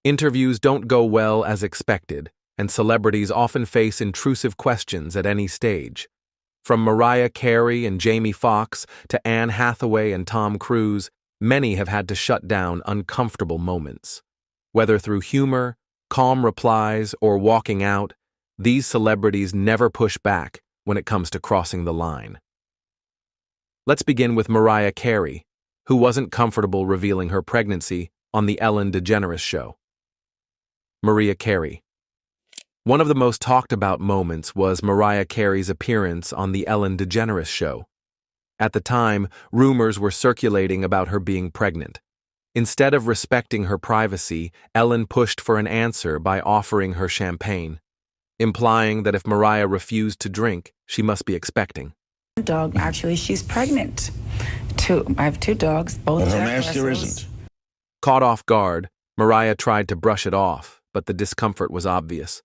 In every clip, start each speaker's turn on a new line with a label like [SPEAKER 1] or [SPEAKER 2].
[SPEAKER 1] Interviews don't go well as expected, and celebrities often face intrusive questions at any stage. From Mariah Carey and Jamie Foxx to Anne Hathaway and Tom Cruise, many have had to shut down uncomfortable moments. Whether through humor, calm replies, or walking out, these celebrities never push back when it comes to crossing the line. Let's begin with Mariah Carey, who wasn't comfortable revealing her pregnancy on The Ellen DeGeneres Show. Mariah Carey. One of the most talked about moments was Mariah Carey's appearance on The Ellen DeGeneres Show. At the time, rumors were circulating about her being pregnant. Instead of respecting her privacy, Ellen pushed for an answer by offering her champagne, implying that if Mariah refused to drink, she must be expecting.
[SPEAKER 2] Dog, actually, she's pregnant. I have two dogs, both
[SPEAKER 3] Well, her
[SPEAKER 2] Jack
[SPEAKER 3] master
[SPEAKER 2] Russells.
[SPEAKER 3] isn't.
[SPEAKER 1] Caught off guard, Mariah tried to brush it off, but the discomfort was obvious.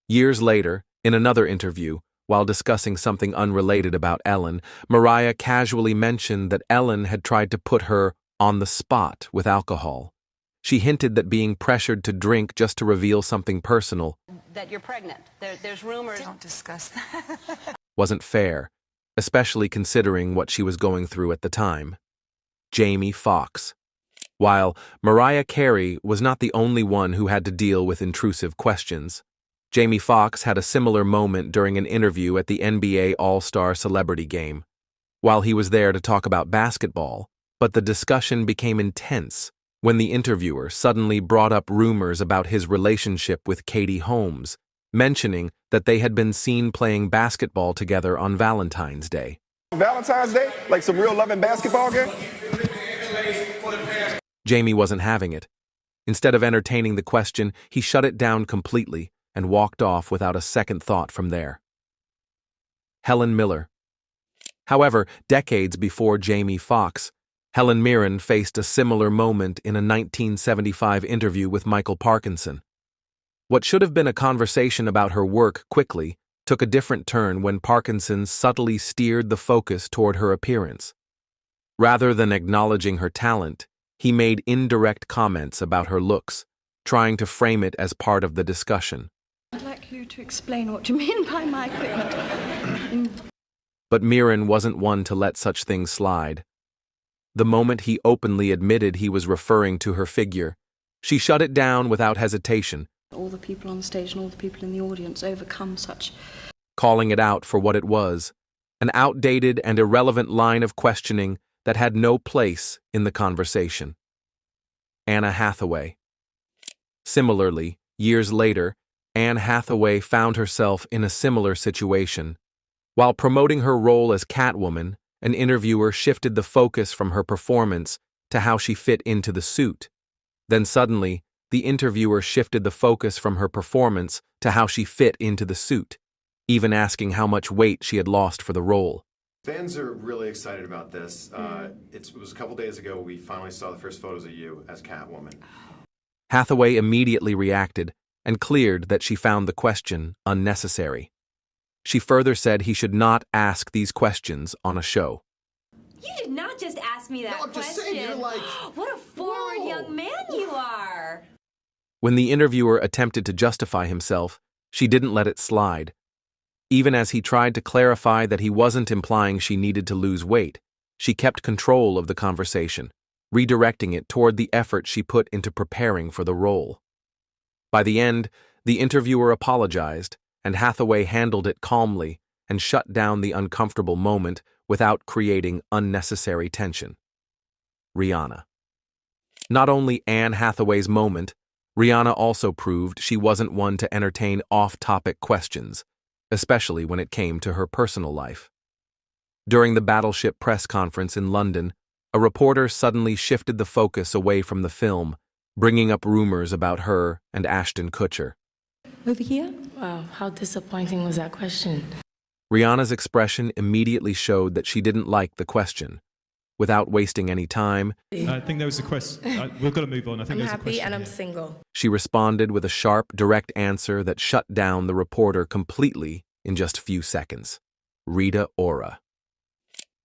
[SPEAKER 1] Years later, in another interview, while discussing something unrelated about Ellen, Mariah casually mentioned that Ellen had tried to put her on the spot with alcohol. She hinted that being pressured to drink just to reveal something personal
[SPEAKER 4] that you're pregnant. There's rumors.
[SPEAKER 2] Don't discuss that.
[SPEAKER 1] wasn't fair, especially considering what she was going through at the time. Jamie Foxx. While Mariah Carey was not the only one who had to deal with intrusive questions, Jamie Foxx had a similar moment during an interview at the NBA All-Star Celebrity Game. While he was there to talk about basketball, but the discussion became intense when the interviewer suddenly brought up rumors about his relationship with Katie Holmes, mentioning that they had been seen playing basketball together on Valentine's Day.
[SPEAKER 5] Valentine's Day? Like some real loving basketball game?
[SPEAKER 1] Jamie wasn't having it. Instead of entertaining the question, he shut it down completely and walked off without a second thought from there. Helen Miller. However, decades before Jamie Foxx, Helen Mirren faced a similar moment in a 1975 interview with Michael Parkinson. What should have been a conversation about her work quickly took a different turn when Parkinson subtly steered the focus toward her appearance. Rather than acknowledging her talent, he made indirect comments about her looks, trying to frame it as part of the discussion.
[SPEAKER 6] I'd like you to explain what you mean by my equipment.
[SPEAKER 1] But Mirren wasn't one to let such things slide. The moment he openly admitted he was referring to her figure, she shut it down without hesitation,
[SPEAKER 6] All the people on stage and all the people in the audience overcome such.
[SPEAKER 1] calling it out for what it was, an outdated and irrelevant line of questioning that had no place in the conversation. Anna Hathaway. Similarly, years later, Anne Hathaway found herself in a similar situation. While promoting her role as Catwoman, an interviewer shifted the focus from her performance to how she fit into the suit. Then suddenly, the interviewer shifted the focus from her performance to how she fit into the suit, even asking how much weight she had lost for the role.
[SPEAKER 7] Fans are really excited about this. It was a couple days ago we finally saw the first photos of you as Catwoman.
[SPEAKER 1] Hathaway immediately reacted and cleared that she found the question unnecessary. She further said he should not ask these questions on a show.
[SPEAKER 4] You did not just ask me that
[SPEAKER 3] No, I'm
[SPEAKER 4] question.
[SPEAKER 3] just saying, you're like,
[SPEAKER 4] what a forward
[SPEAKER 3] whoa.
[SPEAKER 4] young man you are.
[SPEAKER 1] When the interviewer attempted to justify himself, she didn't let it slide. Even as he tried to clarify that he wasn't implying she needed to lose weight, she kept control of the conversation, redirecting it toward the effort she put into preparing for the role. By the end, the interviewer apologized, and Hathaway handled it calmly and shut down the uncomfortable moment without creating unnecessary tension. Rihanna. Not only Anne Hathaway's moment, Rihanna also proved she wasn't one to entertain off-topic questions, especially when it came to her personal life. During the Battleship press conference in London, a reporter suddenly shifted the focus away from the film, bringing up rumors about her and Ashton Kutcher.
[SPEAKER 6] Over here?
[SPEAKER 8] Wow, how disappointing was that question?
[SPEAKER 1] Rihanna's expression immediately showed that she didn't like the question. Without wasting any time,
[SPEAKER 9] I think there was a question. We've got to move on. I think
[SPEAKER 8] I'm
[SPEAKER 9] there's a
[SPEAKER 8] happy
[SPEAKER 9] question
[SPEAKER 8] and I'm
[SPEAKER 9] here.
[SPEAKER 8] single.
[SPEAKER 1] she responded with a sharp, direct answer that shut down the reporter completely in just a few seconds. Rita Ora.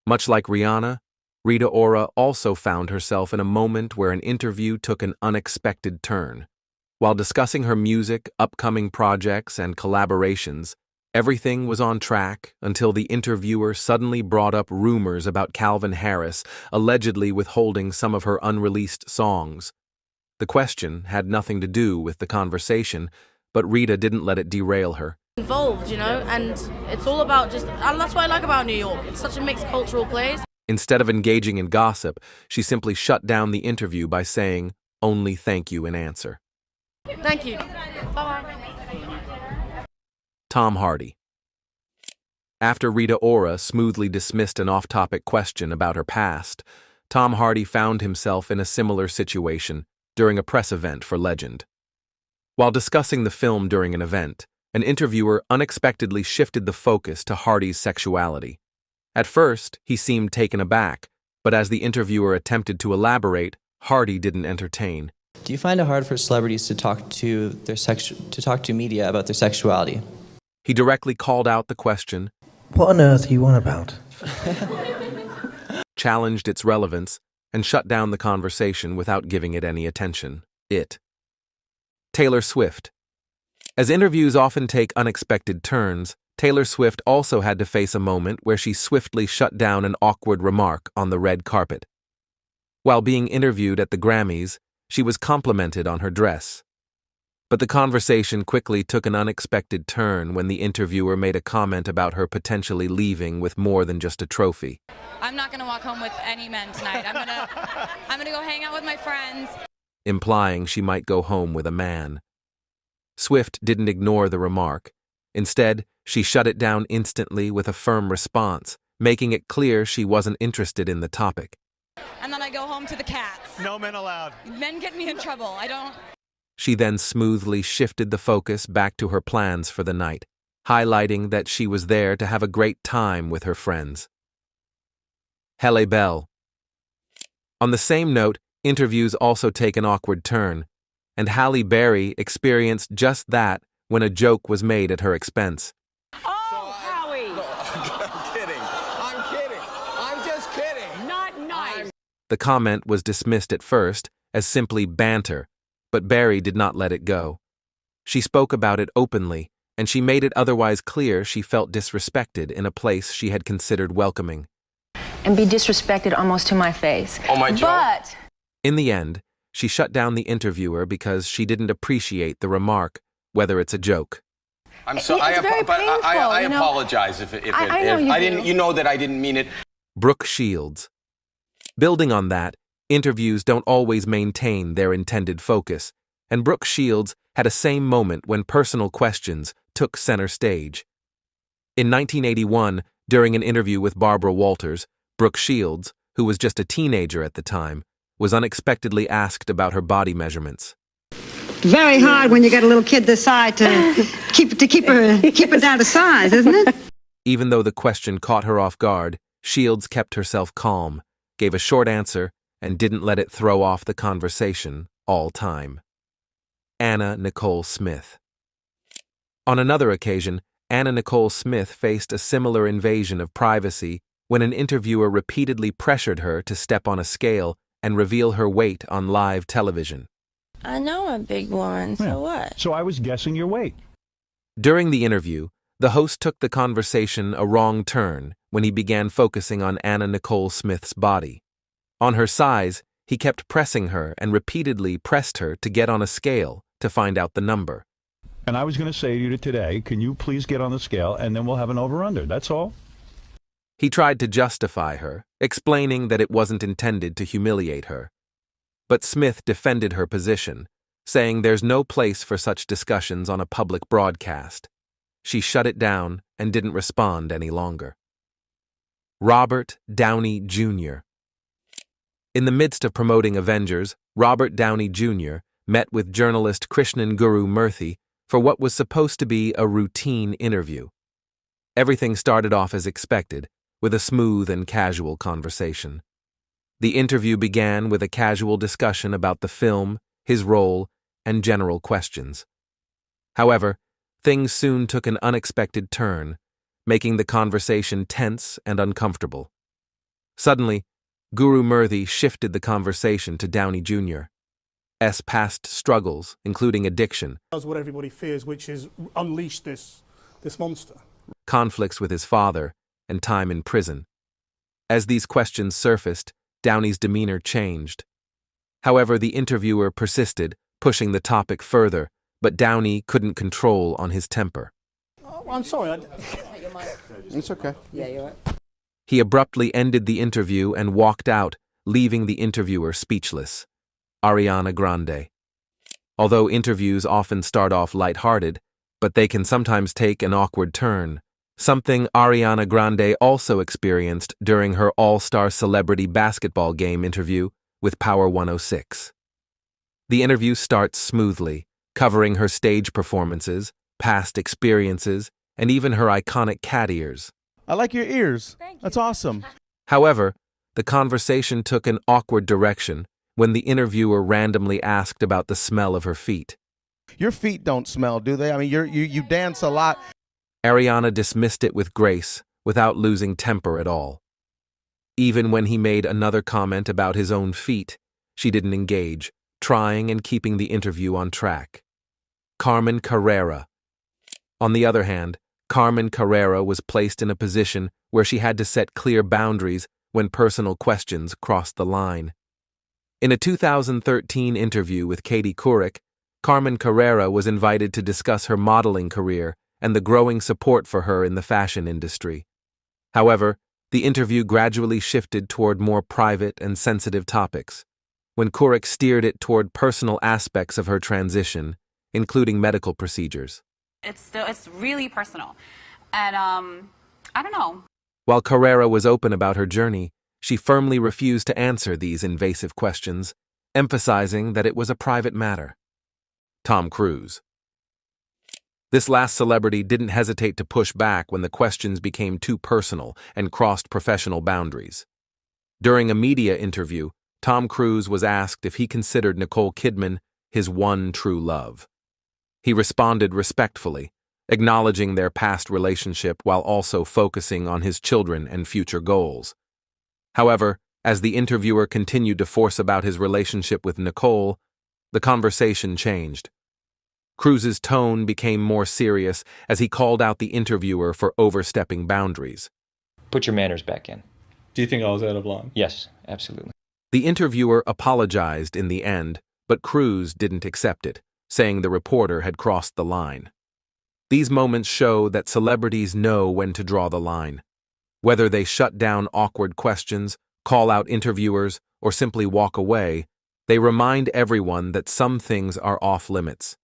[SPEAKER 1] Much like Rihanna, Rita Ora also found herself in a moment where an interview took an unexpected turn. While discussing her music, upcoming projects, and collaborations, everything was on track until the interviewer suddenly brought up rumors about Calvin Harris allegedly withholding some of her unreleased songs. The question had nothing to do with the conversation, but Rita didn't let it derail her.
[SPEAKER 3] Involved, and it's all about and that's what I like about New York. It's such a mixed cultural place.
[SPEAKER 1] Instead of engaging in gossip, she simply shut down the interview by saying, "Only thank you" in answer.
[SPEAKER 3] Thank you. Bye-bye.
[SPEAKER 1] Tom Hardy. After Rita Ora smoothly dismissed an off-topic question about her past, Tom Hardy found himself in a similar situation during a press event for Legend. While discussing the film during an event, an interviewer unexpectedly shifted the focus to Hardy's sexuality. At first, he seemed taken aback, but as the interviewer attempted to elaborate, Hardy didn't entertain.
[SPEAKER 10] Do you find it hard for celebrities to talk to media about their sexuality?
[SPEAKER 1] He directly called out the question,
[SPEAKER 11] "What on earth are you on about?"
[SPEAKER 1] challenged its relevance, and shut down the conversation without giving it any attention. Taylor Swift. As interviews often take unexpected turns, Taylor Swift also had to face a moment where she swiftly shut down an awkward remark on the red carpet. While being interviewed at the Grammys, she was complimented on her dress. But the conversation quickly took an unexpected turn when the interviewer made a comment about her potentially leaving with more than just a trophy.
[SPEAKER 12] "I'm not going to walk home with any men tonight. I'm going to go hang out with my friends."
[SPEAKER 1] Implying she might go home with a man. Swift didn't ignore the remark. Instead, she shut it down instantly with a firm response, making it clear she wasn't interested in the topic.
[SPEAKER 12] "And then I go home to the cats.
[SPEAKER 13] No men allowed.
[SPEAKER 12] Men get me in trouble. I don't..."
[SPEAKER 1] She then smoothly shifted the focus back to her plans for the night, highlighting that she was there to have a great time with her friends. Halle Bell. On the same note, interviews also take an awkward turn, and Halle Berry experienced just that when a joke was made at her expense.
[SPEAKER 4] Oh, Howie!
[SPEAKER 5] I'm kidding. I'm just kidding.
[SPEAKER 4] Not nice.
[SPEAKER 1] The comment was dismissed at first as simply banter, but Berry did not let it go. She spoke about it openly, and she made it otherwise clear she felt disrespected in a place she had considered welcoming.
[SPEAKER 14] And be disrespected almost to my face.
[SPEAKER 5] Oh, my Joe.
[SPEAKER 14] But
[SPEAKER 1] In the end, she shut down the interviewer because she didn't appreciate the remark, whether it's a joke.
[SPEAKER 14] I'm sorry, I
[SPEAKER 5] apologize if
[SPEAKER 14] I know you
[SPEAKER 5] I
[SPEAKER 14] do.
[SPEAKER 5] didn't. You know that I didn't mean it.
[SPEAKER 1] Brooke Shields. Building on that, interviews don't always maintain their intended focus, and Brooke Shields had a same moment when personal questions took center stage. In 1981, during an interview with Barbara Walters, Brooke Shields, who was just a teenager at the time, was unexpectedly asked about her body measurements.
[SPEAKER 15] Very hard when you got a little kid this size to keep her down to size, isn't it?
[SPEAKER 1] Even though the question caught her off guard, Shields kept herself calm, gave a short answer, and didn't let it throw off the conversation all time. Anna Nicole Smith. On another occasion, Anna Nicole Smith faced a similar invasion of privacy when an interviewer repeatedly pressured her to step on a scale and reveal her weight on live television.
[SPEAKER 16] I know I'm a big woman, so what?
[SPEAKER 13] So I was guessing your weight.
[SPEAKER 1] During the interview, the host took the conversation a wrong turn when he began focusing on Anna Nicole Smith's body. On her size, he kept pressing her and repeatedly pressed her to get on a scale to find out the number.
[SPEAKER 13] And I was going to say to you today, can you please get on the scale and then we'll have an over-under, that's all.
[SPEAKER 1] He tried to justify her, explaining that it wasn't intended to humiliate her. But Smith defended her position, saying there's no place for such discussions on a public broadcast. She shut it down and didn't respond any longer. Robert Downey Jr. In the midst of promoting Avengers, Robert Downey Jr. met with journalist Krishnan Guru Murthy for what was supposed to be a routine interview. Everything started off as expected, with a smooth and casual conversation. The interview began with a casual discussion about the film, his role, and general questions. However, things soon took an unexpected turn, making the conversation tense and uncomfortable. Suddenly, Guru Murthy shifted the conversation to Downey Jr. past struggles, including addiction,
[SPEAKER 17] does what everybody fears, which is unleash this monster.
[SPEAKER 1] conflicts with his father, and time in prison. As these questions surfaced, Downey's demeanor changed. However, the interviewer persisted, pushing the topic further, but Downey couldn't control on his temper.
[SPEAKER 17] Oh, I'm sorry.
[SPEAKER 5] It's okay.
[SPEAKER 17] Yeah, you're right.
[SPEAKER 1] He abruptly ended the interview and walked out, leaving the interviewer speechless. Ariana Grande. Although interviews often start off lighthearted, but they can sometimes take an awkward turn, something Ariana Grande also experienced during her All-Star Celebrity Basketball Game interview with Power 106. The interview starts smoothly, covering her stage performances, past experiences, and even her iconic cat ears.
[SPEAKER 18] I like your ears. That's awesome.
[SPEAKER 1] However, the conversation took an awkward direction when the interviewer randomly asked about the smell of her feet.
[SPEAKER 18] Your feet don't smell, do they? I mean, you dance a lot.
[SPEAKER 1] Ariana dismissed it with grace, without losing temper at all. Even when he made another comment about his own feet, she didn't engage, trying and keeping the interview on track. Carmen Carrera. On the other hand, Carmen Carrera was placed in a position where she had to set clear boundaries when personal questions crossed the line. In a 2013 interview with Katie Couric, Carmen Carrera was invited to discuss her modeling career and the growing support for her in the fashion industry. However, the interview gradually shifted toward more private and sensitive topics, when Couric steered it toward personal aspects of her transition, including medical procedures.
[SPEAKER 12] It's really personal. And, I don't know.
[SPEAKER 1] While Carrera was open about her journey, she firmly refused to answer these invasive questions, emphasizing that it was a private matter. Tom Cruise. This last celebrity didn't hesitate to push back when the questions became too personal and crossed professional boundaries. During a media interview, Tom Cruise was asked if he considered Nicole Kidman his one true love. He responded respectfully, acknowledging their past relationship while also focusing on his children and future goals. However, as the interviewer continued to force about his relationship with Nicole, the conversation changed. Cruise's tone became more serious as he called out the interviewer for overstepping boundaries.
[SPEAKER 19] Put your manners back in.
[SPEAKER 9] Do you think I was out of line?
[SPEAKER 19] Yes, absolutely.
[SPEAKER 1] The interviewer apologized in the end, but Cruise didn't accept it, saying the reporter had crossed the line. These moments show that celebrities know when to draw the line. Whether they shut down awkward questions, call out interviewers, or simply walk away, they remind everyone that some things are off limits.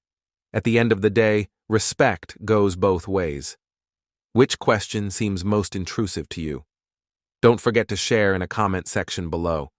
[SPEAKER 1] At the end of the day, respect goes both ways. Which question seems most intrusive to you? Don't forget to share in a comment section below.